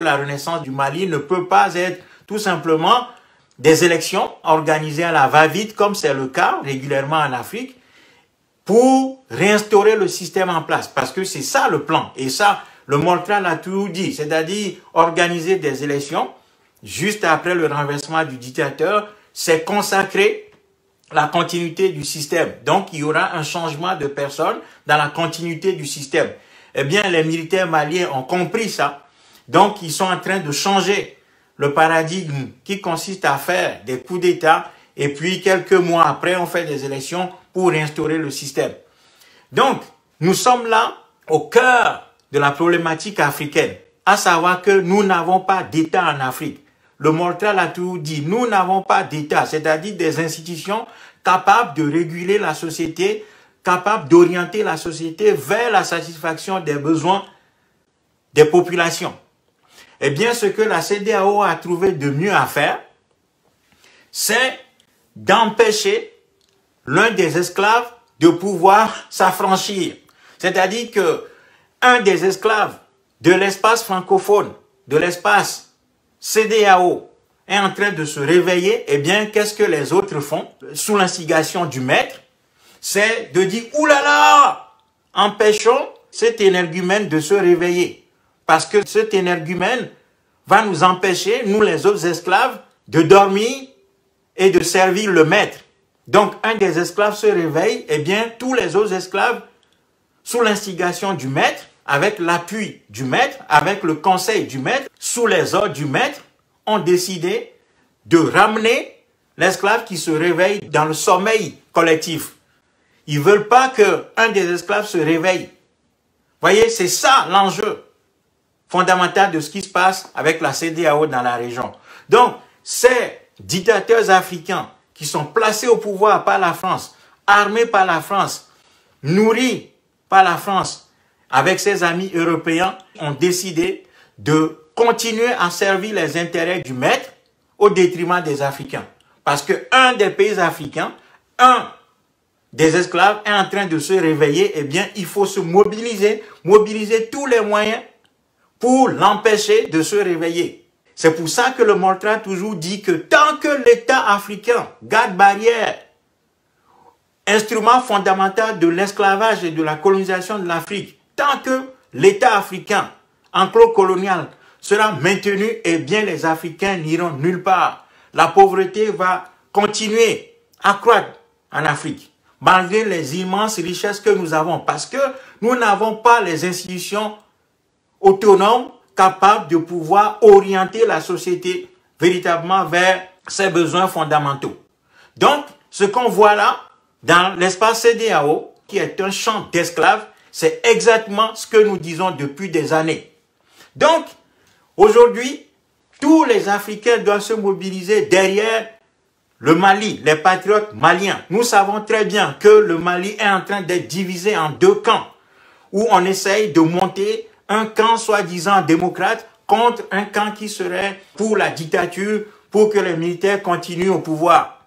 La renaissance du Mali ne peut pas être tout simplement des élections organisées à la va-vite, comme c'est le cas régulièrement en Afrique, pour réinstaurer le système en place. Parce que c'est ça le plan. Et ça, le Moltral a tout dit. C'est-à-dire organiser des élections juste après le renversement du dictateur, c'est consacrer la continuité du système. Donc, il y aura un changement de personnes dans la continuité du système. Eh bien, les militaires maliens ont compris ça. Donc, ils sont en train de changer le paradigme qui consiste à faire des coups d'État et puis quelques mois après, on fait des élections pour réinstaurer le système. Donc, nous sommes là au cœur de la problématique africaine, à savoir que nous n'avons pas d'État en Afrique. Le Moltral a toujours dit, nous n'avons pas d'État, c'est-à-dire des institutions capables de réguler la société, capables d'orienter la société vers la satisfaction des besoins des populations. Eh bien, ce que la CEDEAO a trouvé de mieux à faire, c'est d'empêcher l'un des esclaves de pouvoir s'affranchir. C'est-à-dire que un des esclaves de l'espace francophone, de l'espace CEDEAO, est en train de se réveiller. Eh bien, qu'est-ce que les autres font sous l'instigation du maître? C'est de dire, oulala, empêchons cet énergumène de se réveiller. Parce que cet énergumène va nous empêcher, nous les autres esclaves, de dormir et de servir le maître. Donc, un des esclaves se réveille, eh bien, tous les autres esclaves, sous l'instigation du maître, avec l'appui du maître, avec le conseil du maître, sous les ordres du maître, ont décidé de ramener l'esclave qui se réveille dans le sommeil collectif. Ils ne veulent pas qu'un des esclaves se réveille. Voyez, c'est ça l'enjeu fondamental de ce qui se passe avec la CEDEAO dans la région. Donc, ces dictateurs africains qui sont placés au pouvoir par la France, armés par la France, nourris par la France, avec ses amis européens, ont décidé de continuer à servir les intérêts du maître au détriment des Africains. Parce qu'un des pays africains, un des esclaves est en train de se réveiller, eh bien, il faut se mobiliser tous les moyens pour l'empêcher de se réveiller. C'est pour ça que le Moltral toujours dit que tant que l'État africain garde barrière, instrument fondamental de l'esclavage et de la colonisation de l'Afrique, tant que l'État africain, enclos-colonial, sera maintenu, eh bien les Africains n'iront nulle part. La pauvreté va continuer à croître en Afrique, malgré les immenses richesses que nous avons, parce que nous n'avons pas les institutions autonomes capables de pouvoir orienter la société véritablement vers ses besoins fondamentaux. Donc, ce qu'on voit là, dans l'espace CEDEAO, qui est un champ d'esclaves, c'est exactement ce que nous disons depuis des années. Donc, aujourd'hui, tous les Africains doivent se mobiliser derrière le Mali, les patriotes maliens. Nous savons très bien que le Mali est en train d'être divisé en deux camps, où on essaye de monter un camp soi-disant démocrate contre un camp qui serait pour la dictature, pour que les militaires continuent au pouvoir.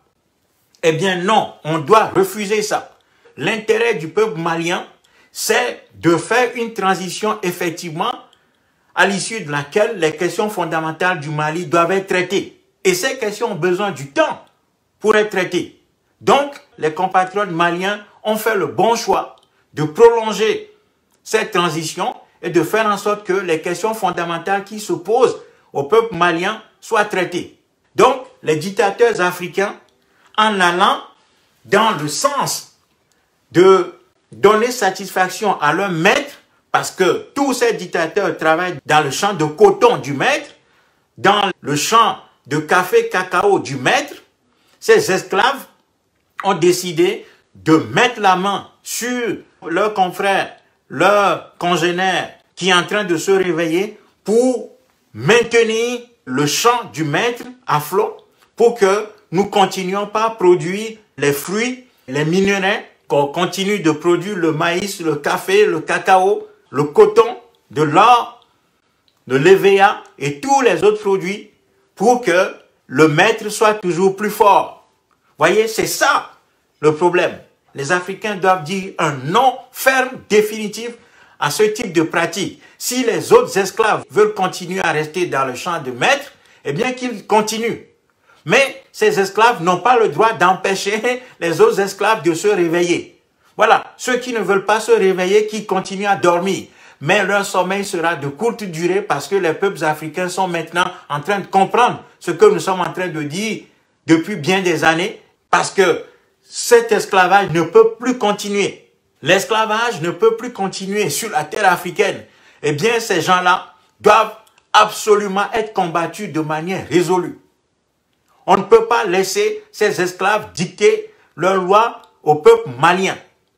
Eh bien non, on doit refuser ça. L'intérêt du peuple malien, c'est de faire une transition effectivement à l'issue de laquelle les questions fondamentales du Mali doivent être traitées. Et ces questions ont besoin du temps pour être traitées. Donc, les compatriotes maliens ont fait le bon choix de prolonger cette transition et de faire en sorte que les questions fondamentales qui se posent au peuple malien soient traitées. Donc, les dictateurs africains, en allant dans le sens de donner satisfaction à leur maître, parce que tous ces dictateurs travaillent dans le champ de coton du maître, dans le champ de café cacao du maître, ces esclaves ont décidé de mettre la main sur leurs confrères, leurs congénères qui est en train de se réveiller pour maintenir le champ du maître à flot pour que nous continuions pas à produire les fruits, les minerais, qu'on continue de produire le maïs, le café, le cacao, le coton, de l'or, de l'EVA et tous les autres produits pour que le maître soit toujours plus fort. Voyez, c'est ça le problème. Les Africains doivent dire un non ferme, définitif à ce type de pratique. Si les autres esclaves veulent continuer à rester dans le champ de maître, eh bien qu'ils continuent. Mais ces esclaves n'ont pas le droit d'empêcher les autres esclaves de se réveiller. Voilà, ceux qui ne veulent pas se réveiller, qui continuent à dormir. Mais leur sommeil sera de courte durée parce que les peuples africains sont maintenant en train de comprendre ce que nous sommes en train de dire depuis bien des années, parce que cet esclavage ne peut plus continuer. L'esclavage ne peut plus continuer sur la terre africaine. Eh bien, ces gens-là doivent absolument être combattus de manière résolue. On ne peut pas laisser ces esclaves dicter leurs lois au peuple malien.